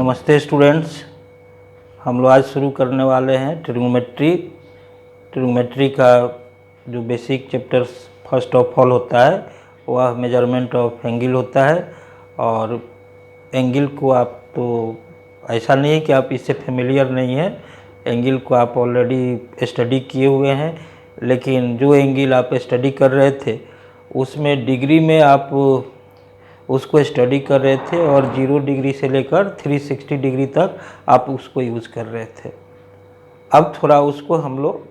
नमस्ते स्टूडेंट्स। हम लोग आज शुरू करने वाले हैं ट्रिग्नोमेट्री का जो basic chapter first of all होता है वह मेजरमेंट ऑफ एंगल होता है। और एंगल को आप तो ऐसा नहीं है कि आप इससे फेमिलियर नहीं है, एंगल को आप ऑलरेडी स्टडी किए हुए हैं, लेकिन जो एंगल आप स्टडी कर रहे थे उसमें डिग्री में आप उसको स्टडी कर रहे थे और 0 डिग्री से लेकर 360 डिग्री तक आप उसको यूज़ कर रहे थे। अब थोड़ा उसको हम लोग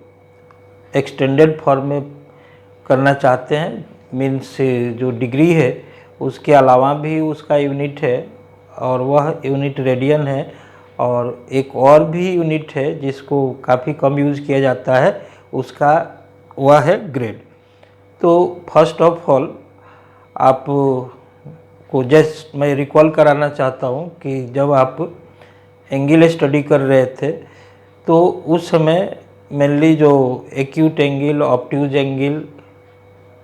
एक्सटेंडेड फॉर्म में करना चाहते हैं, मीन्स जो डिग्री है उसके अलावा भी उसका यूनिट है और वह यूनिट रेडियन है, और एक और भी यूनिट है जिसको काफ़ी कम यूज़ किया जाता है, उसका वह है ग्रेड। तो फर्स्ट ऑफ ऑल आप को जस्ट मैं रिकॉल कराना चाहता हूँ कि जब आप एंगल स्टडी कर रहे थे तो उस समय मेनली जो acute angle, obtuse angle,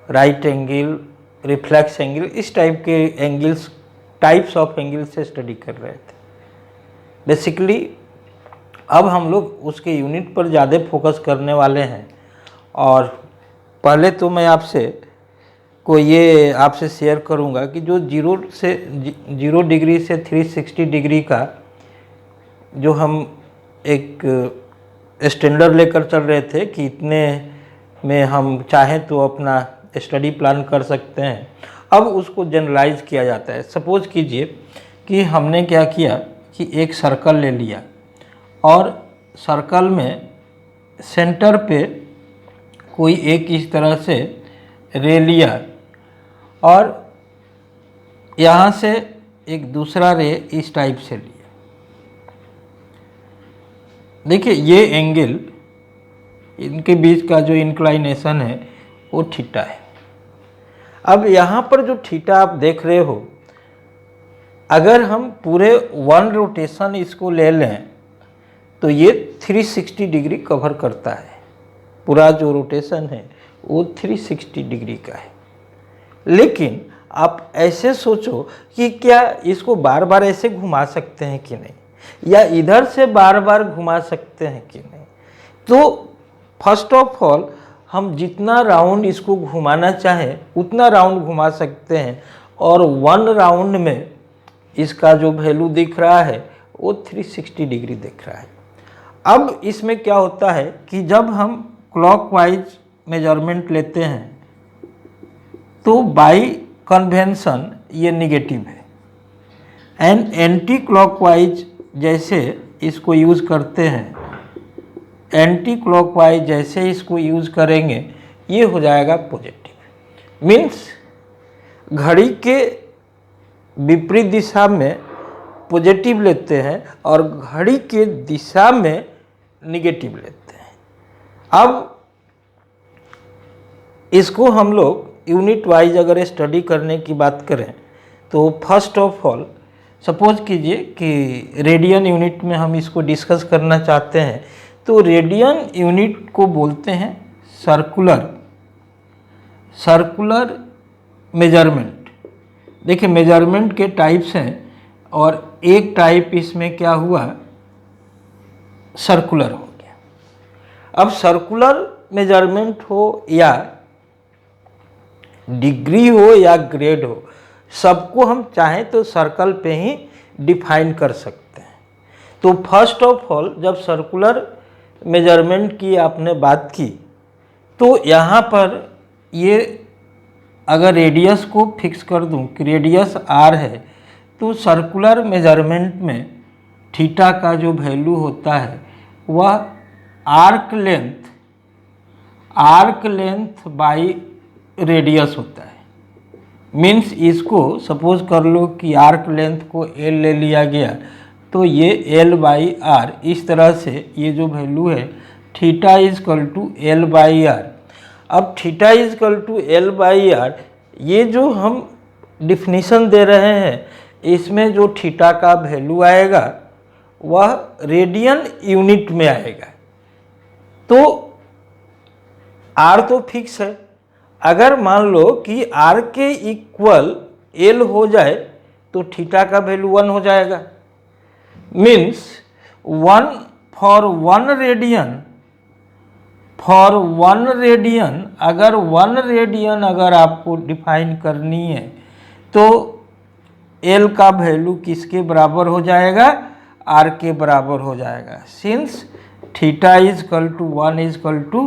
right angle, reflex angle, इस टाइप के एंगल्स, टाइप्स ऑफ एंगल से स्टडी कर रहे थे बेसिकली। अब हम लोग उसके यूनिट पर ज़्यादा फोकस करने वाले हैं। और पहले तो मैं आपसे को ये आपसे शेयर करूंगा कि जो 0 डिग्री से 360 डिग्री का जो हम एक स्टैंडर्ड लेकर चल रहे थे कि इतने में हम चाहें तो अपना स्टडी प्लान कर सकते हैं, अब उसको जनरलाइज किया जाता है। सपोज कीजिए कि हमने क्या किया कि एक सर्कल ले लिया और सर्कल में सेंटर पे कोई एक इस तरह से रे लिया और यहाँ से एक दूसरा रे इस टाइप से लिया। देखिए ये एंगल, इनके बीच का जो इंक्लाइनेशन है वो थीटा है। अब यहाँ पर जो थीटा आप देख रहे हो, अगर हम पूरे 1 रोटेशन इसको ले लें तो ये 360 डिग्री कवर करता है। पूरा जो रोटेशन है वो 360 डिग्री का है। लेकिन आप ऐसे सोचो कि क्या इसको बार बार ऐसे घुमा सकते हैं कि नहीं, या इधर से बार बार घुमा सकते हैं कि नहीं। तो फर्स्ट ऑफ ऑल हम जितना राउंड इसको घुमाना चाहें उतना राउंड घुमा सकते हैं, और 1 राउंड में इसका जो वैल्यू दिख रहा है वो 360 डिग्री दिख रहा है। अब इसमें क्या होता है कि जब हम क्लॉकवाइज मेजरमेंट लेते हैं तो बाय कन्वेंशन ये निगेटिव है, एंड एंटी क्लॉकवाइज जैसे इसको यूज़ करते हैं, एंटी क्लॉकवाइज जैसे इसको यूज़ करेंगे ये हो जाएगा पॉजिटिव। मीन्स घड़ी के विपरीत दिशा में पॉजिटिव लेते हैं और घड़ी के दिशा में निगेटिव लेते हैं। अब इसको हम लोग यूनिट वाइज अगर स्टडी करने की बात करें तो फर्स्ट ऑफ ऑल सपोज कीजिए कि रेडियन यूनिट में हम इसको डिस्कस करना चाहते हैं, तो रेडियन यूनिट को बोलते हैं सर्कुलर मेजरमेंट। देखिए मेजरमेंट के टाइप्स हैं और एक टाइप इसमें क्या हुआ, सर्कुलर हो गया। अब सर्कुलर मेजरमेंट हो या डिग्री हो या ग्रेड हो, सबको हम चाहें तो सर्कल पे ही डिफाइन कर सकते हैं। तो फर्स्ट ऑफ ऑल जब सर्कुलर मेजरमेंट की आपने बात की तो यहाँ पर ये अगर रेडियस को फिक्स कर दूं कि रेडियस r है, तो सर्कुलर मेजरमेंट में थीटा का जो वैल्यू होता है वह आर्क लेंथ बाई रेडियस होता है। मीन्स इसको सपोज कर लो कि आर्क लेंथ को l ले लिया गया, तो ये l/r, इस तरह से ये जो वैल्यू है थीटा इजकल टू l/r। अब थीटा इजकल टू l/r, ये जो हम डिफिनीशन दे रहे हैं इसमें जो थीटा का वैल्यू आएगा वह रेडियन यूनिट में आएगा। तो r तो फिक्स है, अगर मान लो कि r के इक्वल l हो जाए तो थीटा का वैल्यू 1 हो जाएगा। मीन्स फॉर वन रेडियन अगर 1 रेडियन अगर आपको डिफाइन करनी है तो L का वैल्यू किसके बराबर हो जाएगा, R के बराबर हो जाएगा। Since theta is equal to 1 is equal to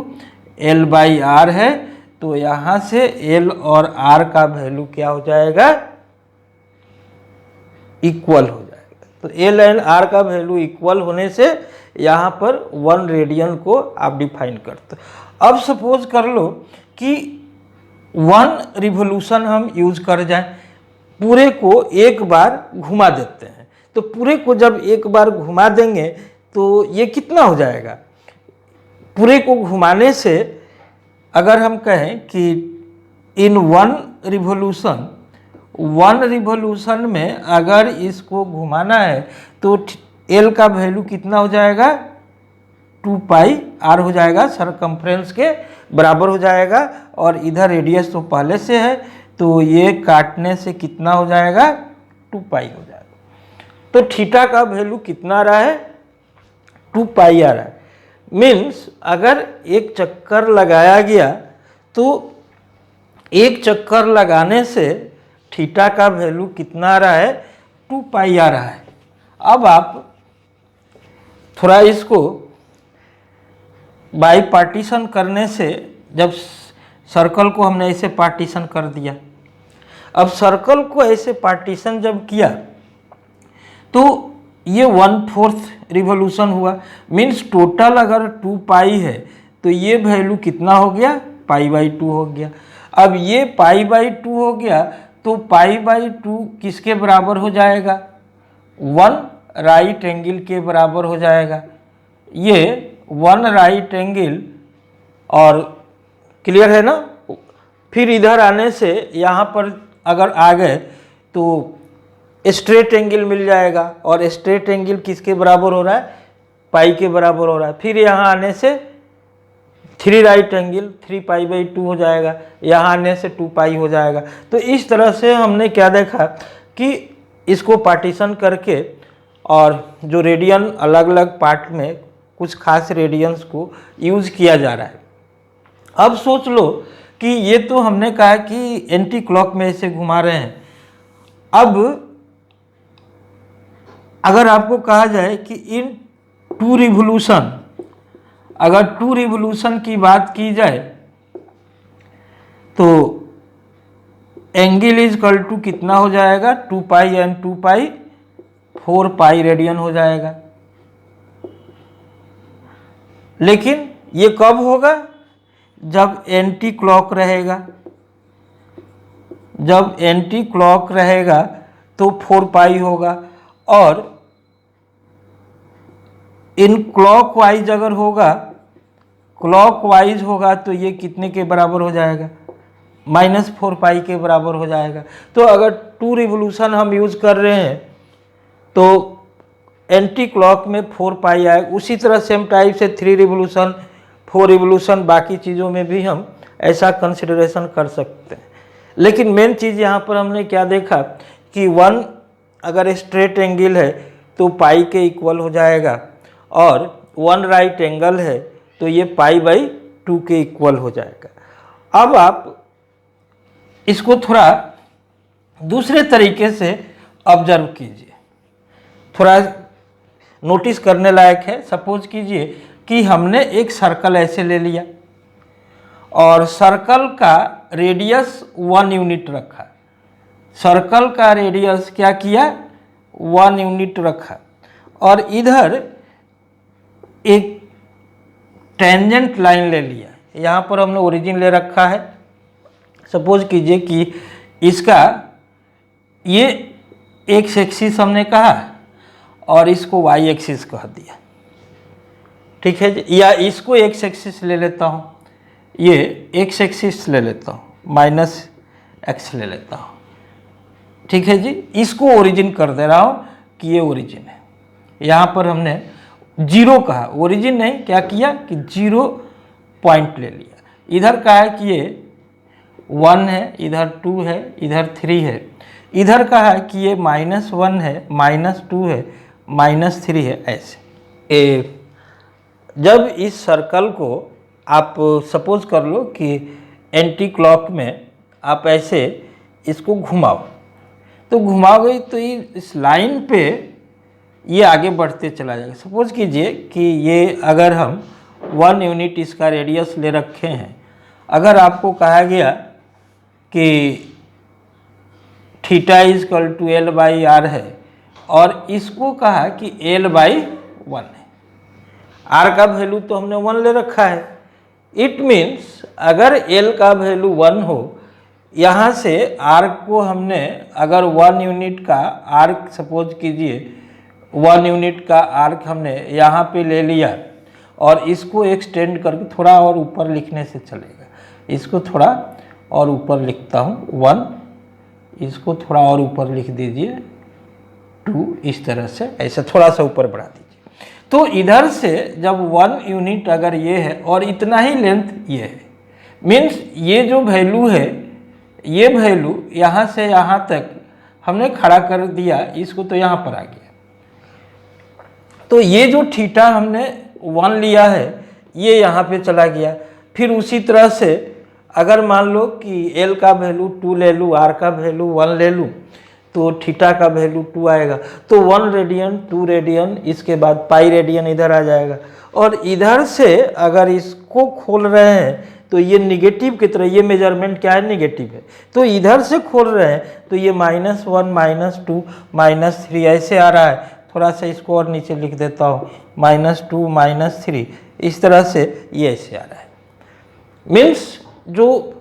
L by R है, तो यहाँ से L और R का वैल्यू क्या हो जाएगा, इक्वल हो जाएगा। तो L एंड R का वैल्यू इक्वल होने से यहाँ पर 1 रेडियन को आप डिफाइन करते। अब सपोज कर लो कि 1 रिवोल्यूशन हम यूज कर जाए, पूरे को एक बार घुमा देते हैं। तो पूरे को जब एक बार घुमा देंगे तो ये कितना हो जाएगा, पूरे को घुमाने से अगर हम कहें कि इन 1 रिवोल्यूशन में अगर इसको घुमाना है तो L का वैल्यू कितना हो जाएगा, 2 पाई R हो जाएगा, सरकमफ्रेंस के बराबर हो जाएगा। और इधर रेडियस तो पहले से है तो ये काटने से कितना हो जाएगा, 2 पाई हो जाएगा। तो थीटा का वैल्यू कितना आ रहा है, 2 पाई आ रहा है। मीन्स अगर एक चक्कर लगाया गया तो एक चक्कर लगाने से थीटा का वैल्यू कितना आ रहा है, 2 पाई आ रहा है। अब आप थोड़ा इसको बाई पार्टीशन करने से, जब सर्कल को हमने ऐसे पार्टीशन कर दिया, अब सर्कल को ऐसे पार्टीशन जब किया तो ये 1/4 रिवोल्यूशन हुआ। मीन्स टोटल अगर 2 पाई है तो ये वैल्यू कितना हो गया, पाई बाई 2 हो गया। अब ये पाई बाई 2 हो गया तो पाई बाई 2 किसके बराबर हो जाएगा, 1 राइट एंगल के बराबर हो जाएगा। ये 1 राइट एंगल, और क्लियर है ना। फिर इधर आने से यहाँ पर अगर आ गए तो स्ट्रेट एंगल मिल जाएगा, और स्ट्रेट एंगल किसके बराबर हो रहा है, पाई के बराबर हो रहा है। फिर यहाँ आने से 3 राइट एंगल 3 पाई बाई 2 हो जाएगा, यहाँ आने से 2 पाई हो जाएगा। तो इस तरह से हमने क्या देखा कि इसको पार्टीशन करके, और जो रेडियन अलग अलग पार्ट में कुछ खास रेडियंस को यूज किया जा रहा है। अब सोच लो कि ये तो हमने कहा कि एंटी क्लॉक में इसे घुमा रहे हैं। अब अगर आपको कहा जाए कि इन 2 रिवोल्यूशन, अगर 2 रिवोल्यूशन की बात की जाए तो एंगल इज इक्वल टू कितना हो जाएगा, 2 पाई एंड 2 पाई 4 पाई रेडियन हो जाएगा। लेकिन ये कब होगा, जब एंटी क्लॉक रहेगा। जब एंटी क्लॉक रहेगा तो 4 पाई होगा, और इन क्लॉक वाइज अगर होगा, क्लॉक वाइज होगा तो ये कितने के बराबर हो जाएगा, -4 पाई के बराबर हो जाएगा। तो अगर 2 रिवोल्यूशन हम यूज कर रहे हैं तो एंटी क्लॉक में 4 पाई आए। उसी तरह सेम टाइप से 3 रिवोल्यूशन 4 रिवोल्यूशन बाकी चीज़ों में भी हम ऐसा कंसिडरेशन कर सकते हैं। लेकिन मेन चीज़ यहाँ पर हमने क्या देखा कि 1 अगर स्ट्रेट एंगल है तो पाई के इक्वल हो जाएगा, और 1 राइट एंगल है तो ये पाई बाई 2 के इक्वल हो जाएगा। अब आप इसको थोड़ा दूसरे तरीके से ऑब्जर्व कीजिए, थोड़ा नोटिस करने लायक है। सपोज कीजिए कि हमने एक सर्कल ऐसे ले लिया और सर्कल का रेडियस 1 यूनिट रखा। सर्कल का रेडियस क्या किया, 1 यूनिट रखा, और इधर एक टेंजेंट लाइन ले लिया। यहाँ पर हमने ओरिजिन ले रखा है। सपोज कीजिए कि इसका ये एक्स एक्सिस हमने कहा और इसको वाई एक्सिस कह दिया, ठीक है जी। या इसको एक्स एक्सिस ले लेता हूँ, ये एक्स एक्सिस ले लेता हूँ, -x ले लेता हूँ, ठीक है जी। इसको ओरिजिन कर दे रहा हूँ कि ये ओरिजिन है। यहाँ पर हमने 0 कहा, ओरिजिन नहीं, क्या किया कि 0 पॉइंट ले लिया। इधर कहा है कि ये 1 है, इधर 2 है, इधर 3 है। इधर कहा है कि ये -1 है, -2 है, -3 है, ऐसे। जब इस सर्कल को आप सपोज कर लो कि एंटी क्लॉक में आप ऐसे इसको घुमाओ, तो घुमाओगे तो इस लाइन पे ये आगे बढ़ते चला जाएगा। सपोज कीजिए कि ये अगर हम 1 यूनिट इसका रेडियस ले रखे हैं, अगर आपको कहा गया कि थीटा = L/r है और इसको कहा कि L/1 है, r का वैल्यू तो हमने 1 ले रखा है। इट मीन्स अगर L का वैल्यू 1 हो, यहाँ से r को हमने अगर 1 यूनिट का r, सपोज कीजिए 1 यूनिट का r हमने यहाँ पे ले लिया और इसको एक्सटेंड करके थोड़ा और ऊपर लिखने से चलेगा। इसको थोड़ा और ऊपर लिखता हूँ 1, इसको थोड़ा और ऊपर लिख दीजिए 2, इस तरह से ऐसे थोड़ा सा ऊपर बढ़ा दीजिए। तो इधर से जब 1 यूनिट अगर ये है और इतना ही लेंथ ये है, मीन्स ये जो वैल्यू है, ये वैल्यू यहाँ से यहाँ तक हमने खड़ा कर दिया, इसको तो यहाँ पर आ गया। तो ये जो थीटा हमने 1 लिया है ये यहाँ पे चला गया। फिर उसी तरह से अगर मान लो कि L का वैल्यू 2 ले लूँ, R का वैल्यू 1 ले लूँ, तो थीटा का वैल्यू 2 आएगा। तो 1 रेडियन, 2 रेडियन, इसके बाद पाई रेडियन इधर आ जाएगा। और इधर से अगर इसको खोल रहे हैं तो ये निगेटिव की तरह, ये मेजरमेंट क्या है, निगेटिव है। तो इधर से खोल रहे हैं तो ये -1, -2, -3 ऐसे आ रहा है। थोड़ा सा इसको और नीचे लिख देता हूँ, -2, -3, इस तरह से ये ऐसे आ रहा है। मीन्स जो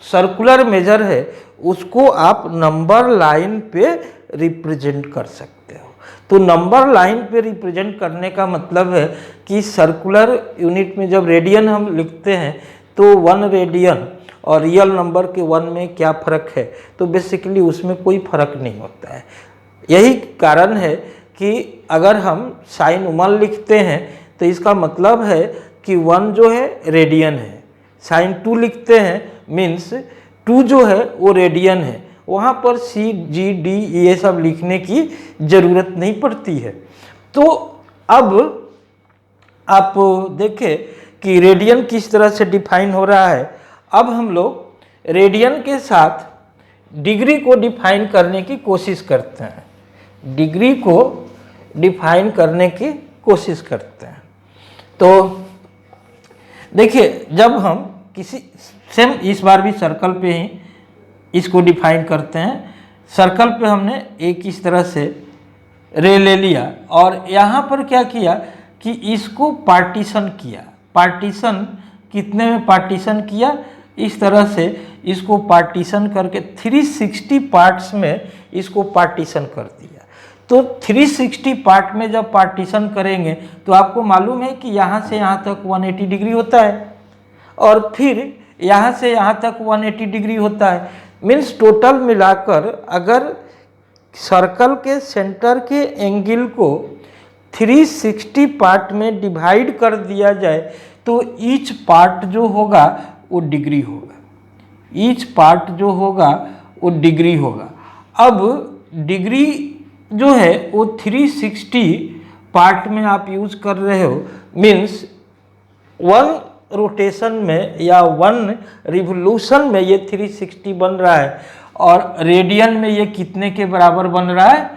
सर्कुलर मेजर है उसको आप नंबर लाइन पे रिप्रेजेंट कर सकते हो। तो नंबर लाइन पे रिप्रेजेंट करने का मतलब है कि सर्कुलर यूनिट में जब रेडियन हम लिखते हैं तो 1 रेडियन और रियल नंबर के 1 में क्या फ़र्क है, तो बेसिकली उसमें कोई फ़र्क नहीं होता है। यही कारण है कि अगर हम साइन 1 लिखते हैं तो इसका मतलब है कि 1 जो है रेडियन है। साइन 2 लिखते हैं मीन्स 2 जो है वो रेडियन है। वहाँ पर C, G, D ये सब लिखने की ज़रूरत नहीं पड़ती है। तो अब आप देखें कि रेडियन किस तरह से डिफाइन हो रहा है। अब हम लोग रेडियन के साथ डिग्री को डिफाइन करने की कोशिश करते हैं, डिग्री को डिफाइन करने की कोशिश करते हैं। तो देखिए, जब हम किसी सेम इस बार भी सर्कल पे ही इसको डिफाइन करते हैं। सर्कल पे हमने एक इस तरह से रे ले लिया और यहाँ पर क्या किया कि इसको पार्टीशन किया। पार्टीशन कितने में पार्टीशन किया, इस तरह से इसको पार्टीशन करके 360 पार्ट्स में इसको पार्टीशन कर दिया। तो 360 पार्ट में जब पार्टीशन करेंगे तो आपको मालूम है कि यहाँ से यहाँ तक 180 डिग्री होता है और फिर यहाँ से यहाँ तक 180 डिग्री होता है। मीन्स टोटल मिलाकर अगर सर्कल के सेंटर के एंगल को 360 पार्ट में डिवाइड कर दिया जाए तो ईच पार्ट जो होगा वो डिग्री होगा, ईच पार्ट जो होगा वो डिग्री होगा। अब डिग्री जो है वो 360 पार्ट में आप यूज कर रहे हो, मीन्स 1 रोटेशन में या 1 रिवोल्यूशन में ये 360 बन रहा है और रेडियन में ये कितने के बराबर बन रहा है,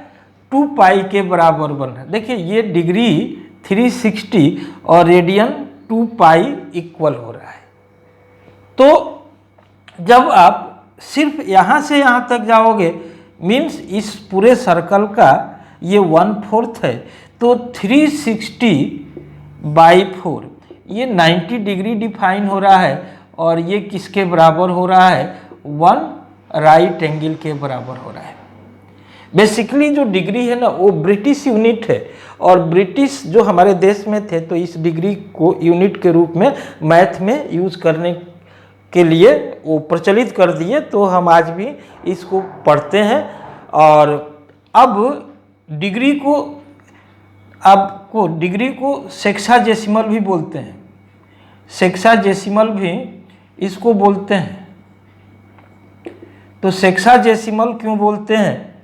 2 पाई के बराबर बन रहा है। देखिए ये डिग्री 360 और रेडियन 2 पाई इक्वल हो रहा है। तो जब आप सिर्फ यहाँ से यहाँ तक जाओगे, मीन्स इस पूरे सर्कल का ये 1/4 है, तो 360/4 ये 90 डिग्री डिफाइन हो रहा है और ये किसके बराबर हो रहा है, 1 राइट एंगल के बराबर हो रहा है। बेसिकली जो डिग्री है ना वो ब्रिटिश यूनिट है और ब्रिटिश जो हमारे देश में थे तो इस डिग्री को यूनिट के रूप में मैथ में यूज करने के लिए वो प्रचलित कर दिए। तो हम आज भी इसको पढ़ते हैं। और अब डिग्री को सेक्साजेसिमल भी बोलते हैं, सेक्साजेसिमल भी इसको बोलते हैं। तो सेक्साजेसिमल क्यों बोलते हैं,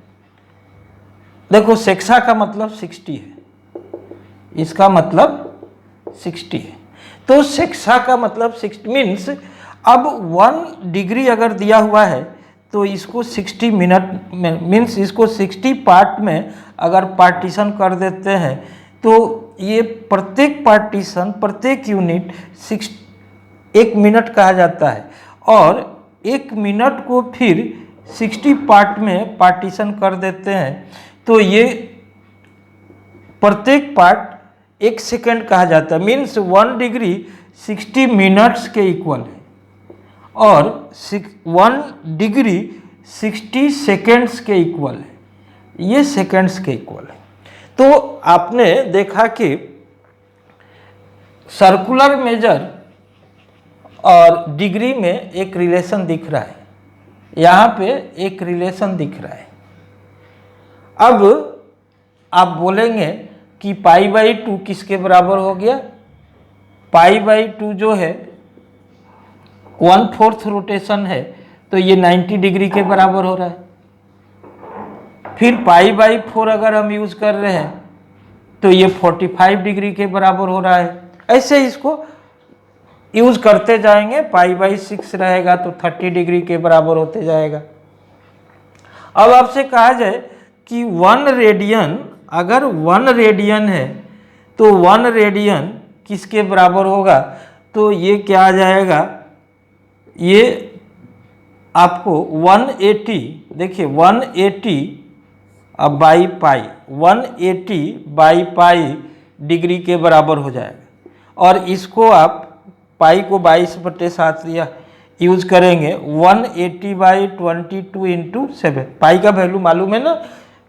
देखो सेक्सा का मतलब 60 है, इसका मतलब 60 है, तो सेक्सा का मतलब 60 मीन्स अब 1 डिग्री अगर दिया हुआ है तो इसको 60 मिनट में मीन्स इसको 60 पार्ट में अगर पार्टीशन कर देते हैं तो ये प्रत्येक पार्टीशन प्रत्येक यूनिट 1 मिनट कहा जाता है, और 1 मिनट को फिर 60 पार्ट में पार्टीशन कर देते हैं तो ये प्रत्येक पार्ट 1 सेकेंड कहा जाता है। मीन्स 1 डिग्री 60 मिनट्स के इक्वल है और 1 डिग्री 60 सेकेंड्स के इक्वल है, ये सेकेंड्स के इक्वल है। तो आपने देखा कि सर्कुलर मेजर और डिग्री में एक रिलेशन दिख रहा है, यहाँ पे एक रिलेशन दिख रहा है। अब आप बोलेंगे कि π/2 किसके बराबर हो गया? π/2 जो है 1/4 रोटेशन है तो ये 90 डिग्री के बराबर हो रहा है। फिर π/4 अगर हम यूज कर रहे हैं तो ये 45 डिग्री के बराबर हो रहा है। ऐसे इसको यूज करते जाएंगे, π/6 रहेगा तो 30 डिग्री के बराबर होते जाएगा। अब आपसे कहा जाए कि 1 रेडियन, अगर 1 रेडियन है तो 1 रेडियन किसके बराबर होगा? तो ये क्या आ जाएगा, ये आपको 180, देखिए 180 अब by pi, 180 by pi degree के बराबर हो जाएगा। और इसको आप पाई को 22/7 लिया यूज करेंगे, 180/22 इंटू 7, पाई का वैल्यू मालूम है ना,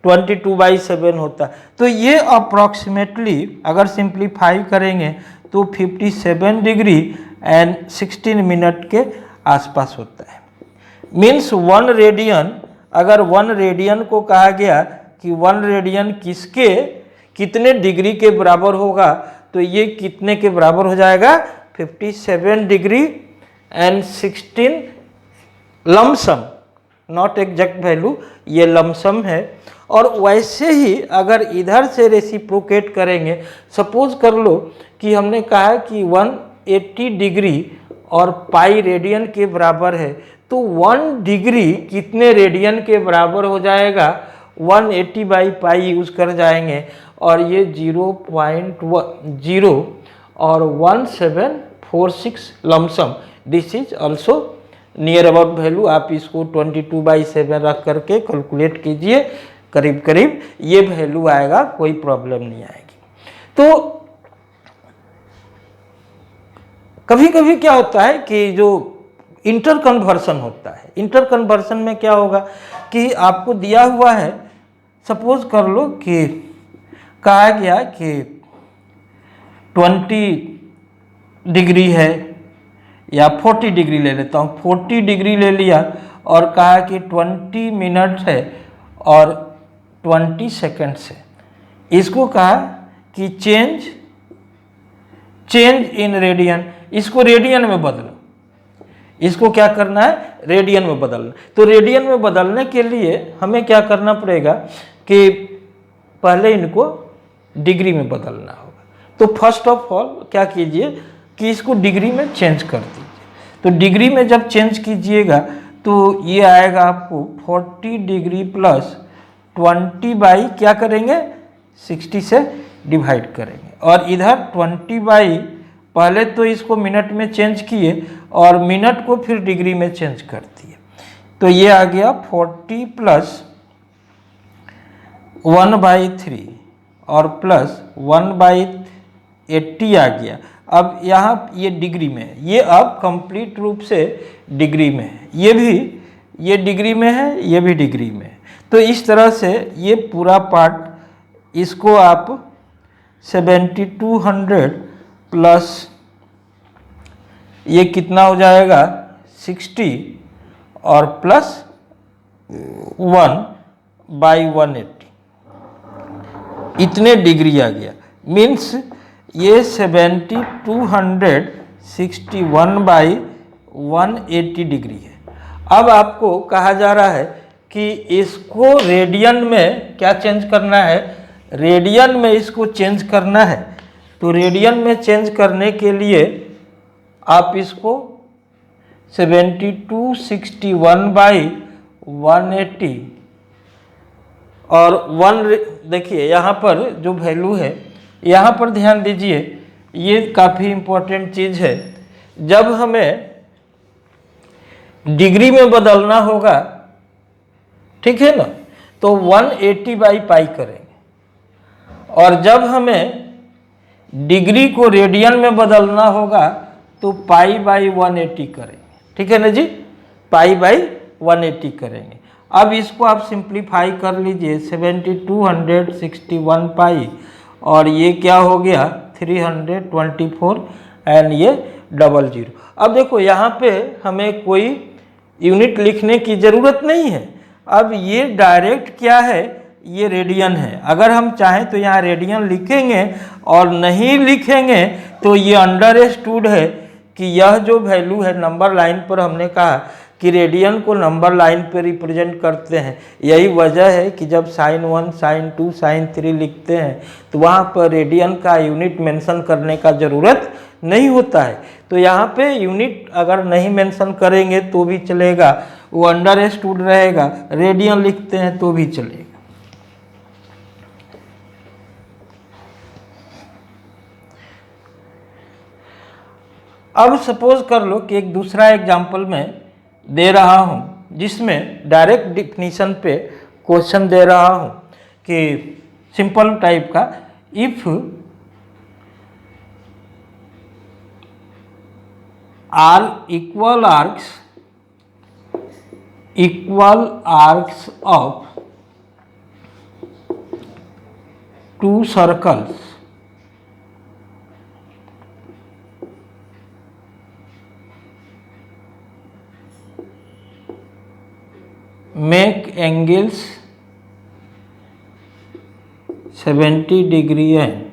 22/7 होता है। तो ये अप्रॉक्सीमेटली अगर सिंप्लीफाई करेंगे तो 57 डिग्री एंड 16 मिनट के आसपास होता है। मीन्स 1 रेडियन, अगर 1 रेडियन को कहा गया कि 1 रेडियन कितने डिग्री के बराबर होगा तो ये कितने के बराबर हो जाएगा? 57 degree and 16 lump sum, not exact value, ये लमसम है। और वैसे ही अगर इधर से रेसिप्रोकेट करेंगे, सपोज कर लो कि हमने कहा कि 180 डिग्री और पाई रेडियन के बराबर है तो 1 डिग्री कितने रेडियन के बराबर हो जाएगा? 180/पाई यूज कर जाएंगे और ये 0.0 और 1746 lump sum, this is also near about value. आप इसको 22/7 रख करके कैलकुलेट कीजिए, करीब करीब ये वैल्यू आएगा, कोई प्रॉब्लम नहीं आएगी। तो कभी कभी क्या होता है कि जो इंटर कन्वर्सन होता है, इंटर कन्वर्सन में क्या होगा कि आपको दिया हुआ है, सपोज कर लो कि कहा गया कि 20 डिग्री है या 40 डिग्री ले लेता हूँ, 40 डिग्री ले लिया और कहा कि 20 मिनट है और 20 सेकेंड्स है। इसको कहा कि चेंज इन रेडियन, इसको रेडियन में बदलो, इसको क्या करना है? रेडियन में बदलना। तो रेडियन में बदलने के लिए हमें क्या करना पड़ेगा कि पहले इनको डिग्री में बदलना होगा। तो फर्स्ट ऑफ ऑल क्या कीजिए कि इसको डिग्री में चेंज कर दीजिए। तो डिग्री में जब चेंज कीजिएगा तो ये आएगा आपको 40 डिग्री प्लस 20 बाई क्या करेंगे? 60 से डिवाइड करेंगे, और इधर 20 बाई, पहले तो इसको मिनट में चेंज किए और मिनट को फिर डिग्री में चेंज कर दिए। तो ये आ गया 40 प्लस 1/3 और प्लस 1/80 आ गया। अब यहाँ ये डिग्री में है, ये अब कंप्लीट रूप से डिग्री में है, ये भी ये डिग्री में है, ये भी डिग्री में है। तो इस तरह से ये पूरा पार्ट, इसको आप 7200 प्लस ये कितना हो जाएगा? 60 और प्लस 1/180, इतने डिग्री आ गया। मीन्स ये 7261/180 डिग्री है। अब आपको कहा जा रहा है कि इसको रेडियन में क्या चेंज करना है, रेडियन में इसको चेंज करना है। तो रेडियन में चेंज करने के लिए आप इसको 7261/180 और 1 देखिए यहाँ पर जो वैल्यू है, यहाँ पर ध्यान दीजिए, ये काफ़ी इम्पोर्टेंट चीज़ है। जब हमें डिग्री में बदलना होगा, ठीक है ना, तो 180/पाई करेंगे, और जब हमें डिग्री को रेडियन में बदलना होगा तो पाई/180 करेंगे, ठीक है ना जी, पाई/180 करेंगे। अब इसको आप सिंप्लीफाई कर लीजिए, 7261 पाई और ये क्या हो गया 324 एंड ये 00। अब देखो यहाँ पे हमें कोई यूनिट लिखने की ज़रूरत नहीं है। अब ये डायरेक्ट क्या है, ये रेडियन है। अगर हम चाहें तो यहाँ रेडियन लिखेंगे, और नहीं लिखेंगे तो ये अंडरस्टूड है कि यह जो वैल्यू है नंबर लाइन पर, हमने कहा कि रेडियन को नंबर लाइन पर रिप्रेजेंट करते हैं। यही वजह है कि जब sin 1, sin 2, sin 3 लिखते हैं तो वहाँ पर रेडियन का यूनिट मेंशन करने का ज़रूरत नहीं होता है। तो यहाँ पे यूनिट अगर नहीं मेंशन करेंगे तो भी चलेगा, वो अंडरस्टूड रहेगा। रेडियन लिखते हैं तो भी चलेगा। अब सपोज कर लो कि एक दूसरा एग्जाम्पल में दे रहा हूँ जिसमें डायरेक्ट डिफिनीशन पे क्वेश्चन दे रहा हूँ कि सिंपल टाइप का, if R equal arcs of two circles make angles 70 degree and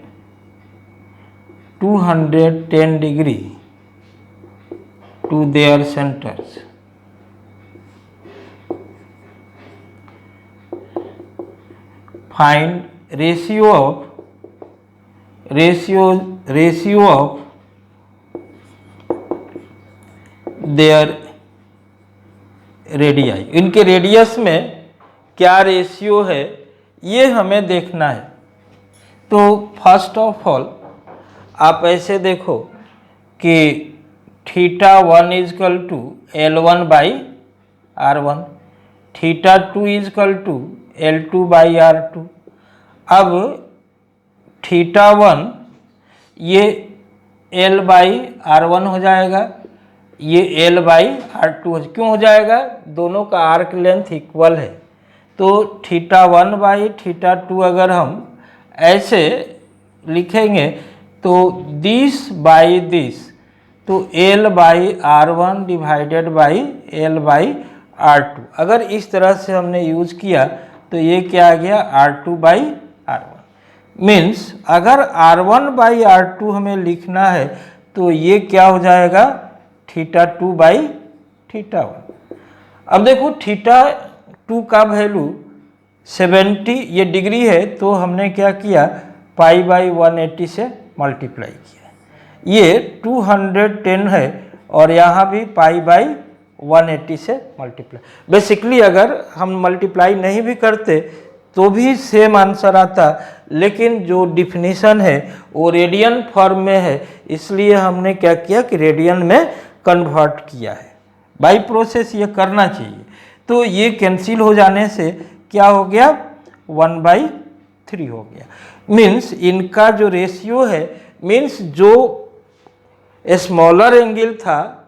210 degree to their centers. Find ratio of their radii, इनके रेडियस में क्या रेशियो है ये हमें देखना है। तो फर्स्ट ऑफ ऑल आप ऐसे देखो कि θ1 is equal to L1/R1, θ2 is equal to L2/R2। अब θ1 ये L/R1 हो जाएगा, ये L/R2 क्यों हो जाएगा, दोनों का आर्क लेंथ इक्वल है। तो θ1/θ2 अगर हम ऐसे लिखेंगे तो दिस, तो L/R1 डिवाइडेड बाई L/R2। अगर इस तरह से हमने यूज किया तो ये क्या आ गया R2/R1। मीन्स अगर R1/R2 हमें लिखना है तो ये क्या हो जाएगा θ2/θ1। अब देखो θ2 का वैल्यू 70, ये डिग्री है, तो हमने क्या किया पाई/180 से मल्टीप्लाई किया। ये 210 है और यहाँ भी पाई/180 से मल्टीप्लाई। बेसिकली अगर हम मल्टीप्लाई नहीं भी करते तो भी सेम आंसर आता, लेकिन जो डिफिनीशन है वो रेडियन फॉर्म में है, इसलिए हमने क्या किया कि रेडियन में कन्वर्ट किया है। बाई प्रोसेस ये करना चाहिए। तो ये कैंसिल हो जाने से क्या हो गया 1/3 हो गया। मीन्स इनका जो रेशियो है, मीन्स जो स्मॉलर एंगल था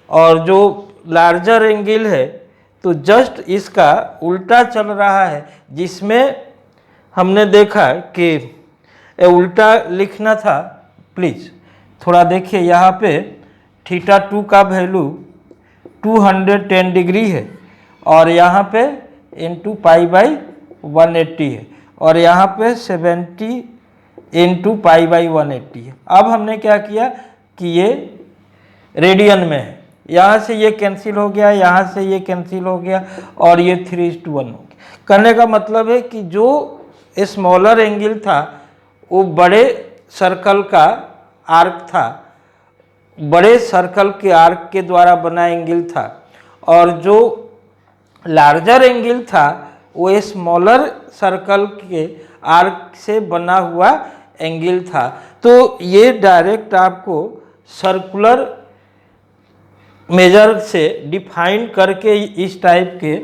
और जो लार्जर एंगल है, तो जस्ट इसका उल्टा चल रहा है, जिसमें हमने देखा कि उल्टा लिखना था। प्लीज़ थोड़ा देखिए, यहाँ पे θ2 का वैल्यू 210 डिग्री है और यहाँ पे इंटू पाई/180 है और यहाँ पे 70 इंटू पाई/180 है। अब हमने क्या किया कि ये रेडियन में है, यहाँ से ये कैंसिल हो गया, यहाँ से ये कैंसिल हो गया और ये 3:1 हो गया। कहने का मतलब है कि जो स्मॉलर एंगल था वो बड़े सर्कल का आर्क था, बड़े सर्कल के आर्क के द्वारा बना एंगल था, और जो लार्जर एंगल था वो स्मॉलर सर्कल के आर्क से बना हुआ एंगल था। तो ये डायरेक्ट आपको सर्कुलर मेजर से डिफाइन करके इस टाइप के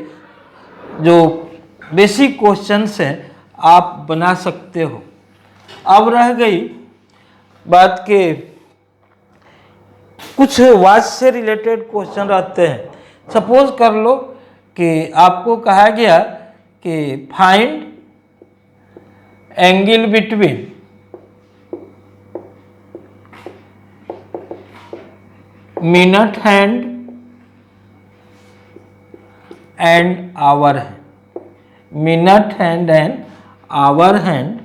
जो बेसिक क्वेश्चंस हैं आप बना सकते हो। अब रह गई बात के कुछ वाच से रिलेटेड क्वेश्चन रहते हैं। सपोज कर लो कि आपको कहा गया कि find angle between minute hand and hour hand, minute hand and hour hand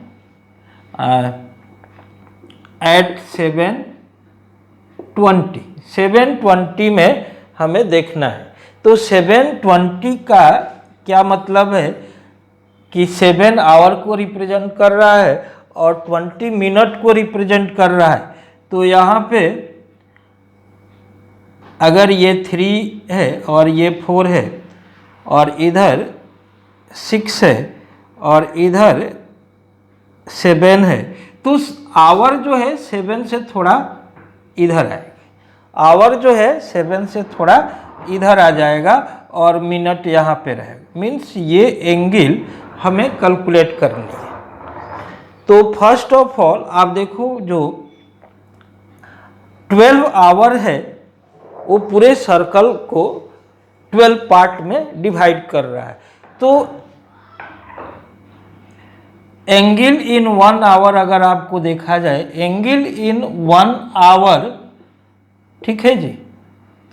at 7:20 में हमें देखना है। तो 7:20 का क्या मतलब है कि 7 आवर को रिप्रेजेंट कर रहा है और 20 मिनट को रिप्रेजेंट कर रहा है। तो यहाँ पे अगर ये 3 है और ये 4 है और इधर 6 है और इधर 7 है, तो आवर जो है 7 से थोड़ा इधर आएगा, आवर जो है 7 से थोड़ा इधर आ जाएगा और मिनट यहाँ पे रहेगा। मीन्स ये एंगल हमें कैलकुलेट करनी है। तो फर्स्ट ऑफ ऑल आप देखो जो 12 आवर है वो पूरे सर्कल को 12 पार्ट में डिवाइड कर रहा है। तो एंगल इन 1 आवर अगर आपको देखा जाए, एंगल इन 1 आवर, ठीक है जी,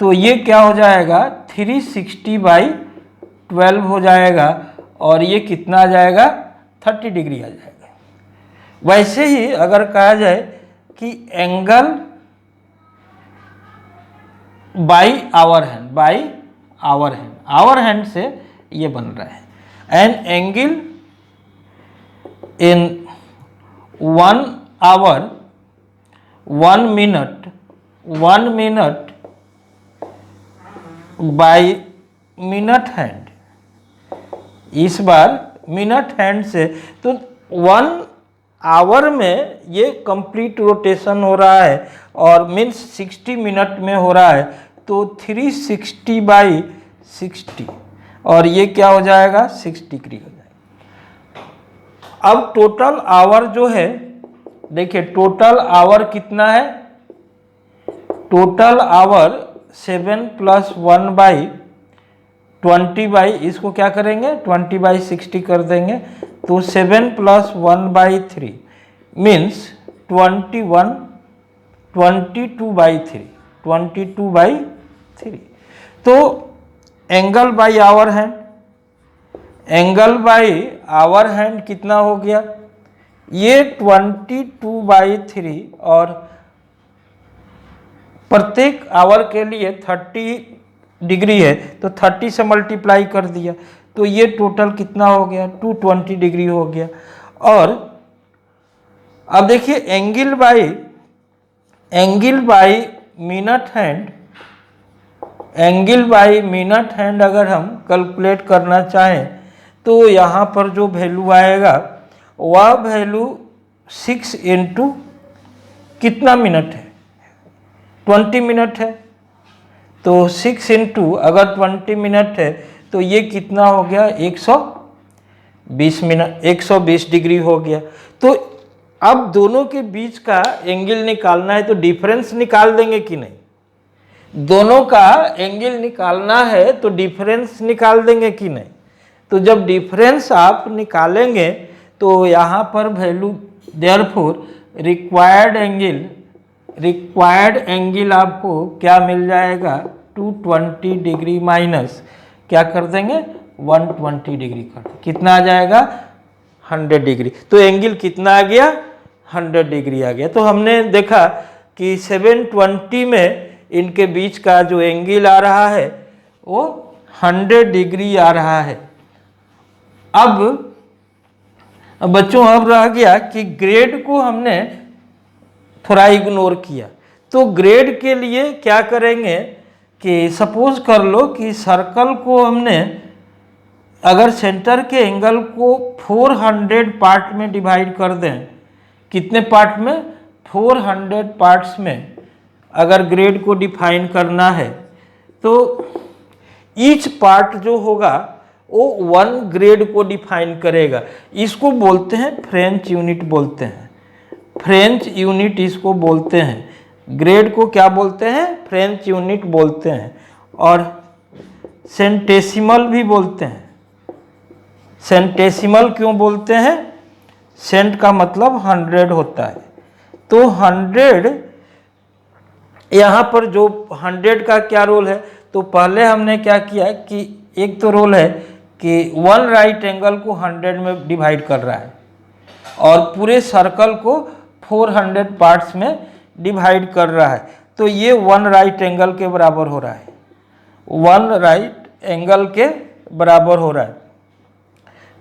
तो ये क्या हो जाएगा 360/12 हो जाएगा और ये कितना आ जाएगा 30 डिग्री आ जाएगा। वैसे ही अगर कहा जाए कि angle by hour hand, by hour hand, hour hand से ये बन रहा है, and angle in 1 hour 1 minute by minute hand, इस बार मिनट हैंड से, तो 1 आवर में ये कंप्लीट रोटेशन हो रहा है और मीन्स 60 मिनट में हो रहा है। तो 360/60 और ये क्या हो जाएगा 6 डिग्री हो जाएगा। अब टोटल आवर जो है, देखिए टोटल आवर कितना है, टोटल आवर 7 + 1/20 इसको क्या करेंगे 20/60 कर देंगे। तो 7 + 1/3 मीन्स 22/3। तो angle by hour hand, angle by hour hand कितना हो गया, ये 22/3 और प्रत्येक आवर के लिए 30 डिग्री है तो 30 से मल्टीप्लाई कर दिया, तो ये टोटल कितना हो गया 220 डिग्री हो गया। और अब देखिए angle by minute hand, angle by minute hand अगर हम कैलकुलेट करना चाहें तो यहाँ पर जो वैल्यू आएगा वह वैल्यू 6 × कितना मिनट है 20 मिनट है, तो 6 × अगर 20 मिनट है तो ये कितना हो गया 120 मिनट, 120 डिग्री हो गया। तो अब दोनों के बीच का एंगल निकालना है तो डिफरेंस निकाल देंगे कि नहीं, दोनों का एंगल निकालना है तो डिफरेंस निकाल देंगे कि नहीं। तो जब डिफरेंस आप निकालेंगे तो यहाँ पर वैल्यू देयरफॉर रिक्वायर्ड एंगल आपको क्या मिल जाएगा 220 डिग्री माइनस क्या कर देंगे 120 डिग्री कर देंगे, कितना आ जाएगा 100 डिग्री। तो एंगल कितना आ गया 100 डिग्री आ गया। तो हमने देखा कि 720 में इनके बीच का जो एंगल आ रहा है वो 100 डिग्री आ रहा है। अब बच्चों अब रह गया कि ग्रेड को हमने थोड़ा इग्नोर किया, तो ग्रेड के लिए क्या करेंगे कि सपोज कर लो कि सर्कल को हमने अगर सेंटर के एंगल को 400 पार्ट में डिवाइड कर दें, कितने पार्ट में? 400 पार्ट्स में अगर ग्रेड को डिफाइन करना है तो ईच पार्ट जो होगा वो 1 ग्रेड को डिफाइन करेगा। इसको बोलते हैं फ्रेंच यूनिट बोलते हैं, फ्रेंच यूनिट इसको बोलते हैं। ग्रेड को क्या बोलते हैं? फ्रेंच यूनिट बोलते हैं। और सेंटेसिमल भी बोलते हैं। सेंटेसिमल क्यों बोलते हैं? सेंट का मतलब 100 होता है, तो 100 यहाँ पर जो 100 का क्या रोल है, तो पहले हमने क्या किया कि एक तो रोल है कि 1 राइट एंगल को 100 में डिवाइड कर रहा है और पूरे सर्कल को 400 पार्ट्स में डिवाइड कर रहा है, तो ये 1 राइट एंगल के बराबर हो रहा है, 1 राइट एंगल के बराबर हो रहा है।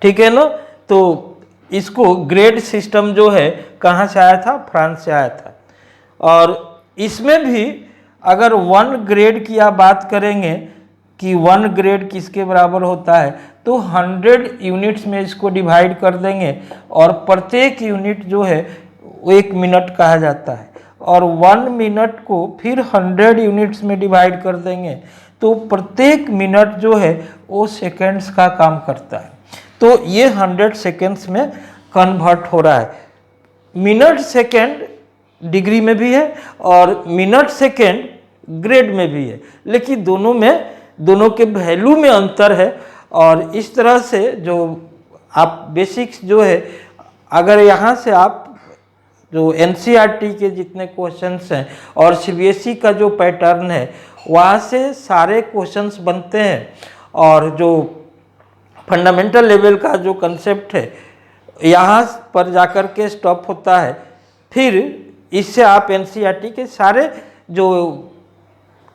ठीक है ना? तो इसको ग्रेड सिस्टम जो है कहाँ से आया था? फ्रांस से आया था। और इसमें भी अगर 1 ग्रेड की आप बात करेंगे कि 1 ग्रेड किसके बराबर होता है, तो 100 यूनिट्स में इसको डिवाइड कर देंगे और प्रत्येक यूनिट जो है वो 1 मिनट कहा जाता है, और 1 मिनट को फिर 100 यूनिट्स में डिवाइड कर देंगे तो प्रत्येक मिनट जो है वो सेकेंड्स का काम करता है। तो ये 100 सेकेंड्स में कन्वर्ट हो रहा है। मिनट सेकेंड डिग्री में भी है और मिनट सेकेंड ग्रेड में भी है, लेकिन दोनों के वैल्यू में अंतर है। और इस तरह से जो आप बेसिक्स जो है, अगर यहाँ से आप जो एनसीईआरटी के जितने क्वेश्चंस हैं और सीबीएसई का जो पैटर्न है वहाँ से सारे क्वेश्चंस बनते हैं, और जो फंडामेंटल लेवल का जो कंसेप्ट है यहाँ पर जाकर के स्टॉप होता है। फिर इससे आप एनसीईआरटी के सारे जो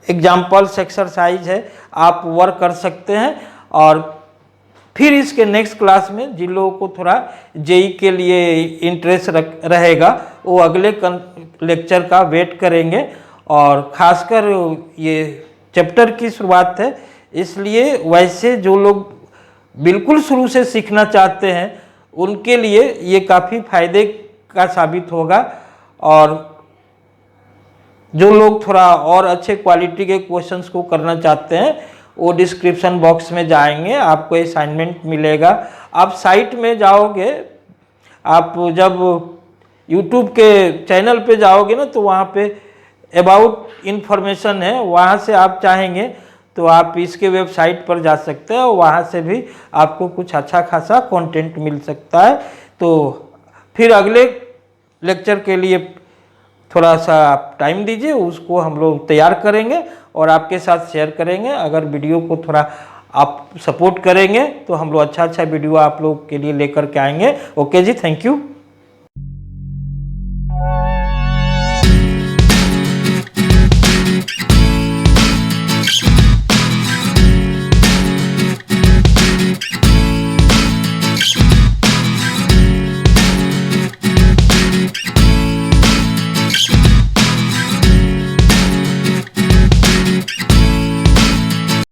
एग्जाम्पल्स एक्सरसाइज है आप वर्क कर सकते हैं। और फिर इसके नेक्स्ट क्लास में जिन लोगों को थोड़ा जेई के लिए इंटरेस्ट रहेगा वो अगले लेक्चर का वेट करेंगे। और ख़ासकर ये चैप्टर की शुरुआत है, इसलिए वैसे जो लोग बिल्कुल शुरू से सीखना चाहते हैं उनके लिए ये काफ़ी फायदे का साबित होगा। और जो लोग थोड़ा और अच्छे क्वालिटी के क्वेश्चंस को करना चाहते हैं वो डिस्क्रिप्शन बॉक्स में जाएंगे, आपको असाइनमेंट मिलेगा। आप साइट में जाओगे, आप जब यूट्यूब के चैनल पे जाओगे ना तो वहाँ पे अबाउट इन्फॉर्मेशन है, वहाँ से आप चाहेंगे तो आप इसके वेबसाइट पर जा सकते हैं और वहाँ से भी आपको कुछ अच्छा खासा कंटेंट मिल सकता है। तो फिर अगले लेक्चर के लिए थोड़ा सा आप टाइम दीजिए, उसको हम लोग तैयार करेंगे और आपके साथ शेयर करेंगे। अगर वीडियो को थोड़ा आप सपोर्ट करेंगे तो हम लोग अच्छा वीडियो आप लोग के लिए लेकर के आएंगे। ओके जी, थैंक यू।